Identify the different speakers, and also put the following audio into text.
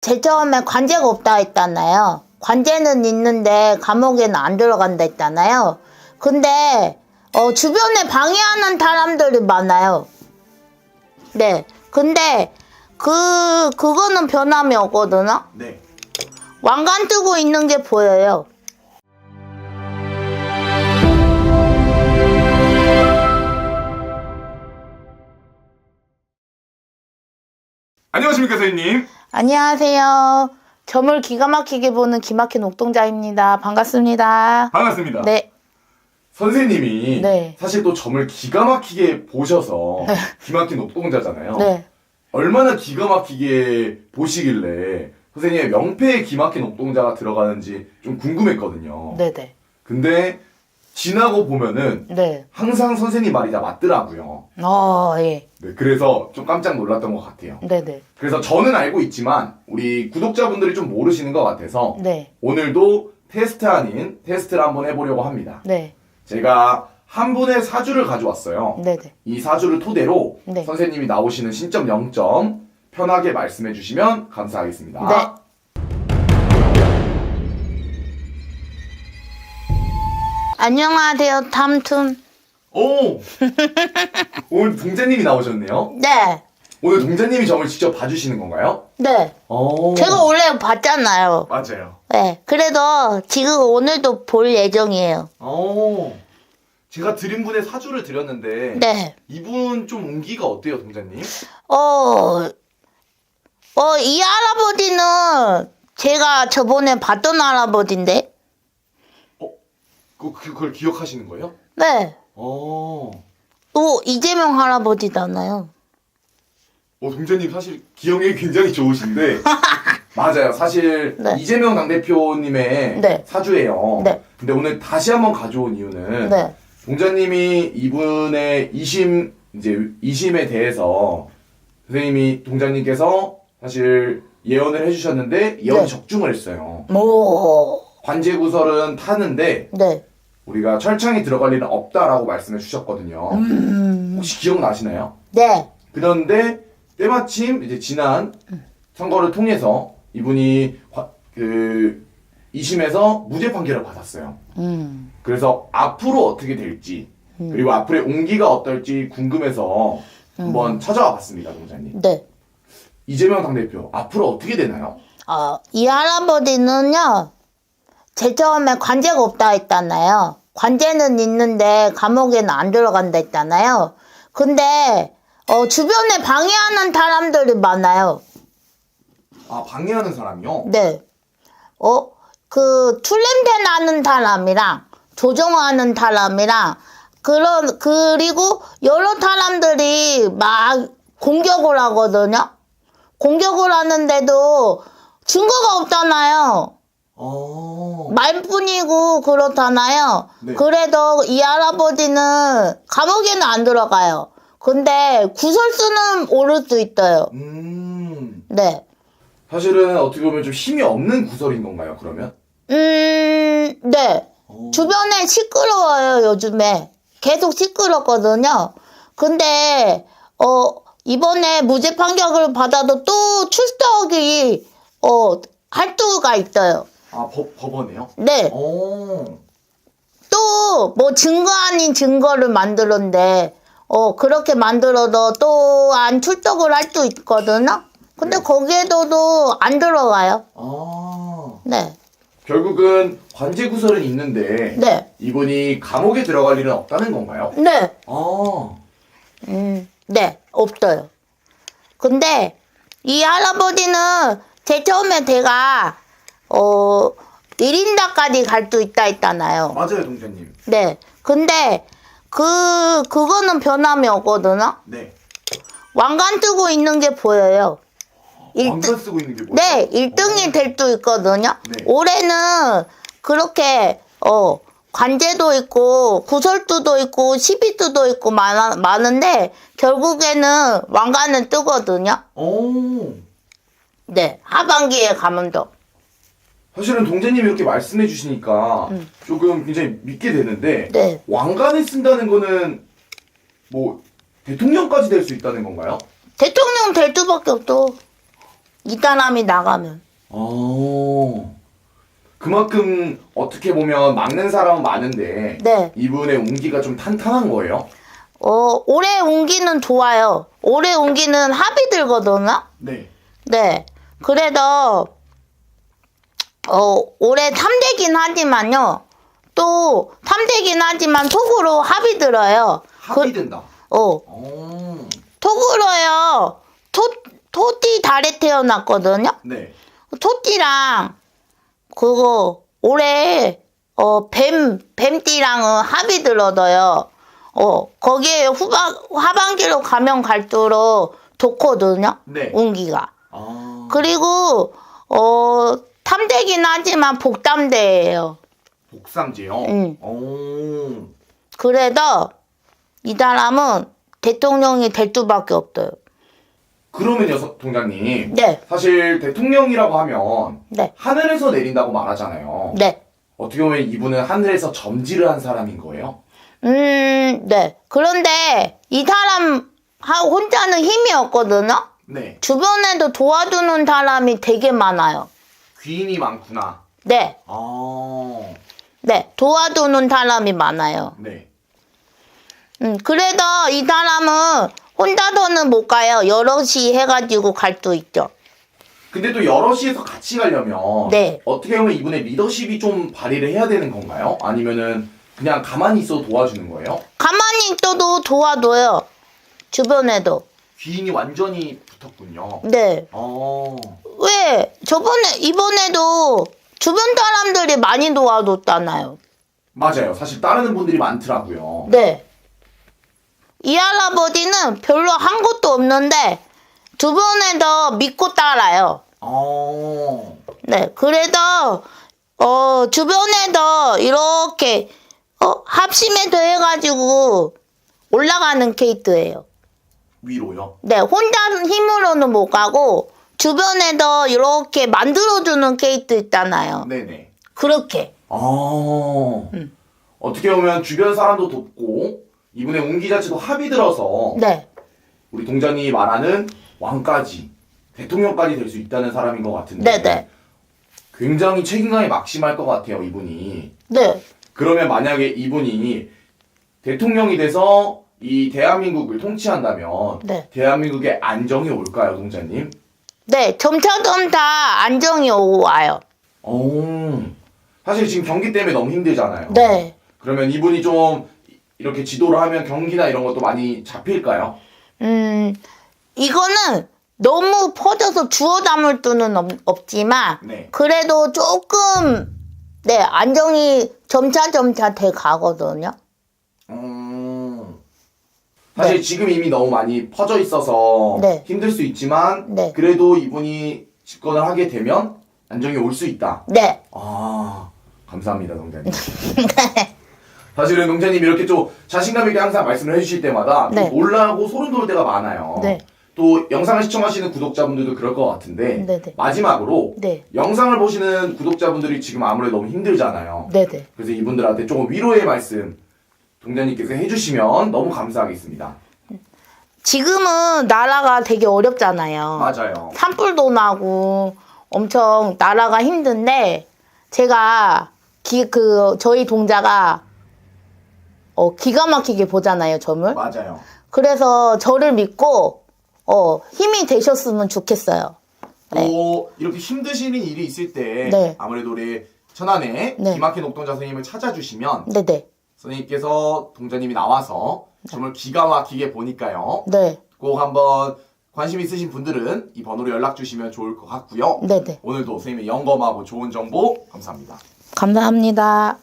Speaker 1: 제일 처음에 관제가 없다 했잖아요. 관제는 있는데 감옥에는 안 들어간다 했잖아요. 근데 주변에 방해하는 사람들이 많아요. 네. 근데 그거는 변함이 없거든요.
Speaker 2: 네.
Speaker 1: 왕관 뜨고 있는 게 보여요.
Speaker 2: 안녕하십니까 선생님.
Speaker 1: 안녕하세요. 점을 기가 막히게 보는 기막힌 옥동자입니다. 반갑습니다.
Speaker 2: 반갑습니다.
Speaker 1: 네.
Speaker 2: 선생님이
Speaker 1: 네.
Speaker 2: 사실 또 점을 기가 막히게 보셔서 기막힌 옥동자잖아요.
Speaker 1: 네.
Speaker 2: 얼마나 기가 막히게 보시길래 선생님의 명패에 기막힌 옥동자가 들어가는지 좀 궁금했거든요.
Speaker 1: 네네.
Speaker 2: 근데 지나고 보면은
Speaker 1: 네.
Speaker 2: 항상 선생님 말이 다 맞더라고요.
Speaker 1: 예.
Speaker 2: 네, 그래서 좀 깜짝 놀랐던 것 같아요.
Speaker 1: 네네.
Speaker 2: 그래서 저는 알고 있지만 우리 구독자분들이 좀 모르시는 것 같아서
Speaker 1: 네.
Speaker 2: 오늘도 테스트 아닌 테스트를 한번 해보려고 합니다.
Speaker 1: 네.
Speaker 2: 제가 한 분의 사주를 가져왔어요.
Speaker 1: 네네.
Speaker 2: 이 사주를 토대로
Speaker 1: 네.
Speaker 2: 선생님이 나오시는 신점 0점 편하게 말씀해 주시면 감사하겠습니다.
Speaker 1: 네. 안녕하세요, 탐툰.
Speaker 2: 오! 오늘 동자님이 나오셨네요.
Speaker 1: 네.
Speaker 2: 오늘 동자님이 점을 직접 봐주시는 건가요?
Speaker 1: 네.
Speaker 2: 오.
Speaker 1: 제가 원래 봤잖아요.
Speaker 2: 맞아요.
Speaker 1: 네. 그래서 지금 오늘도 볼 예정이에요.
Speaker 2: 오. 제가 드린 분의 사주를 드렸는데
Speaker 1: 네.
Speaker 2: 이분 좀 운기가 어때요, 동자님?
Speaker 1: 이 할아버지는 제가 저번에 봤던 할아버지인데.
Speaker 2: 그걸 기억하시는 거예요?
Speaker 1: 네.
Speaker 2: 오.
Speaker 1: 또 이재명 할아버지잖아요.
Speaker 2: 동자님 사실 기억력이 굉장히 좋으신데 맞아요. 사실
Speaker 1: 네.
Speaker 2: 이재명 당대표님의
Speaker 1: 네.
Speaker 2: 사주예요.
Speaker 1: 네.
Speaker 2: 근데 오늘 다시 한번 가져온 이유는
Speaker 1: 네.
Speaker 2: 동자님이 이분의 이심에 대해서 선생님이 동자님께서 사실 예언을 해주셨는데 예언이
Speaker 1: 네.
Speaker 2: 적중을 했어요.
Speaker 1: 오.
Speaker 2: 관제구설은 타는데
Speaker 1: 네.
Speaker 2: 우리가 철창에 들어갈 일은 없다라고 말씀해 주셨거든요. 혹시 기억나시나요?
Speaker 1: 네.
Speaker 2: 그런데 때마침 이제 지난 선거를 통해서 이분이 이심에서 무죄 판결을 받았어요. 그래서 앞으로 어떻게 될지 그리고 앞으로의 운기가 어떨지 궁금해서 한번 찾아와 봤습니다, 동자님.
Speaker 1: 네.
Speaker 2: 이재명 당대표 앞으로 어떻게 되나요?
Speaker 1: 이 할아버지는요, 제일 처음에 관제가 없다 했잖아요. 관제는 있는데 감옥에는 안 들어간다 했잖아요. 근데 주변에 방해하는 사람들이 많아요.
Speaker 2: 아, 방해하는 사람이요?
Speaker 1: 네. 툴냄새 나는 사람이랑 조종하는 사람이랑 그리고 여러 사람들이 막 공격을 하거든요. 공격을 하는데도 증거가 없잖아요. 말뿐이고 그렇잖아요.
Speaker 2: 네.
Speaker 1: 그래도 이 할아버지는 감옥에는 안 들어가요. 근데 구설수는 오를 수 있어요. 네.
Speaker 2: 사실은 어떻게 보면 좀 힘이 없는 구설인 건가요, 그러면?
Speaker 1: 네. 주변에 시끄러워요, 요즘에. 계속 시끄럽거든요. 근데, 이번에 무죄 판결을 받아도 또 출석이, 할 수가 있어요.
Speaker 2: 아, 법원에요?
Speaker 1: 네. 또, 뭐, 증거 아닌 증거를 만들었는데, 그렇게 만들어도 또 안 출석을 할 수 있거든요? 근데
Speaker 2: 네.
Speaker 1: 거기에도 안 들어가요. 네.
Speaker 2: 결국은 관제 구설은 있는데
Speaker 1: 네.
Speaker 2: 이분이 감옥에 들어갈 일은 없다는 건가요?
Speaker 1: 네.
Speaker 2: 아,
Speaker 1: 네. 없어요. 근데, 이 할아버지는 제일 처음에 제가, 1인다까지 갈 수 있다 했잖아요.
Speaker 2: 맞아요, 동자님.
Speaker 1: 네. 근데, 그거는 변함이 없거든요?
Speaker 2: 네.
Speaker 1: 왕관 뜨고 있는 게 보여요.
Speaker 2: 왕관 쓰고 있는 게 뭐예요?
Speaker 1: 네, 1등이 될 수 있거든요.
Speaker 2: 네.
Speaker 1: 올해는 그렇게 관제도 있고 구설수도 있고 시비수도 있고 많은데 결국에는 왕관은 뜨거든요.
Speaker 2: 오.
Speaker 1: 네, 하반기에 가면 더.
Speaker 2: 사실은 동자님이 이렇게 말씀해 주시니까 조금 굉장히 믿게 되는데
Speaker 1: 네.
Speaker 2: 왕관을 쓴다는 거는 뭐 대통령까지 될 수 있다는 건가요?
Speaker 1: 대통령 될 수밖에 없어. 이 사람이 나가면.
Speaker 2: 그만큼 어떻게 보면 막는 사람은 많은데
Speaker 1: 네.
Speaker 2: 이분의 운기가 좀 탄탄한 거예요?
Speaker 1: 올해 운기는 좋아요. 올해 운기는 합이 들거든요.
Speaker 2: 네.
Speaker 1: 네. 그래도 올해 탐되긴 하지만요. 또 탐되긴 하지만 속으로 합이 들어요.
Speaker 2: 합이 된다.
Speaker 1: 속으로요. 토띠 달에 태어났거든요.
Speaker 2: 네.
Speaker 1: 토띠랑 그거 올해 뱀띠랑은 합이 들어도요. 거기에 하반기로 가면 갈수록 좋거든요.
Speaker 2: 네.
Speaker 1: 운기가. 그리고 탐되긴 하지만 복담대예요.
Speaker 2: 복삼제요?
Speaker 1: 그래도 이 사람은 대통령이 될 수밖에 없어요.
Speaker 2: 그러면요, 동장님.
Speaker 1: 네.
Speaker 2: 사실 대통령이라고 하면
Speaker 1: 네.
Speaker 2: 하늘에서 내린다고 말하잖아요.
Speaker 1: 네.
Speaker 2: 어떻게 보면 이분은 하늘에서 점지를 한 사람인 거예요?
Speaker 1: 네. 그런데 이 사람 혼자는 힘이 없거든요.
Speaker 2: 네.
Speaker 1: 주변에도 도와주는 사람이 되게 많아요.
Speaker 2: 귀인이 많구나.
Speaker 1: 네. 네. 도와주는 사람이 많아요.
Speaker 2: 네.
Speaker 1: 그래도 이 사람은 혼자서는 못 가요. 여럿이 해가지고 갈 수 있죠.
Speaker 2: 근데 또 여럿이서 같이 가려면
Speaker 1: 네.
Speaker 2: 어떻게 보면 이분의 리더십이 좀 발휘를 해야 되는 건가요? 아니면은 그냥 가만히 있어도 도와주는 거예요?
Speaker 1: 가만히 있어도 도와줘요. 주변에도.
Speaker 2: 귀인이 완전히 붙었군요.
Speaker 1: 네. 왜? 이번에도 주변 사람들이 많이 도와줬잖아요.
Speaker 2: 맞아요. 사실 따르는 분들이 많더라고요.
Speaker 1: 네. 이 할아버지는 별로 한 것도 없는데 주변에도 믿고 따라요. 네. 그래도 주변에도 이렇게 합심해서 해가지고 올라가는 케이스예요.
Speaker 2: 위로요?
Speaker 1: 네. 혼자 힘으로는 못 가고 주변에도 이렇게 만들어주는 케이스 있잖아요.
Speaker 2: 네네.
Speaker 1: 그렇게.
Speaker 2: 어떻게 보면 주변 사람도 돕고 이분의 운기 자체도 합이 들어서
Speaker 1: 네.
Speaker 2: 우리 동장님이 말하는 왕까지 대통령까지 될 수 있다는 사람인 것 같은데
Speaker 1: 네네.
Speaker 2: 굉장히 책임감이 막심할 것 같아요, 이분이.
Speaker 1: 네.
Speaker 2: 그러면 만약에 이분이 대통령이 돼서 이 대한민국을 통치한다면
Speaker 1: 네.
Speaker 2: 대한민국에 안정이 올까요, 동자님?
Speaker 1: 네. 점차 안정이 오고 와요.
Speaker 2: 사실 지금 경기 때문에 너무 힘들잖아요.
Speaker 1: 네.
Speaker 2: 그러면 이분이 좀 이렇게 지도를 하면 경기나 이런 것도 많이 잡힐까요?
Speaker 1: 이거는 너무 퍼져서 주워 담을 수는 없지만
Speaker 2: 네.
Speaker 1: 그래도 조금 네 안정이 점차 돼 가거든요.
Speaker 2: 사실
Speaker 1: 네.
Speaker 2: 지금 이미 너무 많이 퍼져 있어서
Speaker 1: 네.
Speaker 2: 힘들 수 있지만
Speaker 1: 네.
Speaker 2: 그래도 이분이 집권을 하게 되면 안정이 올 수 있다.
Speaker 1: 네.
Speaker 2: 감사합니다, 농자님. 사실은 농자님 이렇게 좀 자신감 있게 항상 말씀을 해주실 때마다
Speaker 1: 네.
Speaker 2: 좀 놀라고 소름 돋을 때가 많아요.
Speaker 1: 네.
Speaker 2: 또 영상을 시청하시는 구독자분들도 그럴 것 같은데
Speaker 1: 네네.
Speaker 2: 마지막으로
Speaker 1: 네.
Speaker 2: 영상을 보시는 구독자분들이 지금 아무래도 너무 힘들잖아요.
Speaker 1: 네네.
Speaker 2: 그래서 이분들한테 조금 위로의 말씀 동자님께서 해주시면 너무 감사하겠습니다.
Speaker 1: 지금은 나라가 되게 어렵잖아요.
Speaker 2: 맞아요.
Speaker 1: 산불도 나고 엄청 나라가 힘든데 제가 저희 동자가 기가 막히게 보잖아요, 점을.
Speaker 2: 맞아요.
Speaker 1: 그래서 저를 믿고 힘이 되셨으면 좋겠어요. 네.
Speaker 2: 이렇게 힘드시는 일이 있을 때
Speaker 1: 네.
Speaker 2: 아무래도 우리 천안에
Speaker 1: 네.
Speaker 2: 김학현 옥동자 선생님을 찾아주시면
Speaker 1: 네네.
Speaker 2: 선생님께서 동자님이 나와서 점을 기가 막히게 보니까요.
Speaker 1: 네.
Speaker 2: 꼭 한번 관심 있으신 분들은 이 번호로 연락 주시면 좋을 것 같고요.
Speaker 1: 네네.
Speaker 2: 오늘도 선생님의 영검하고 좋은 정보 감사합니다.
Speaker 1: 감사합니다.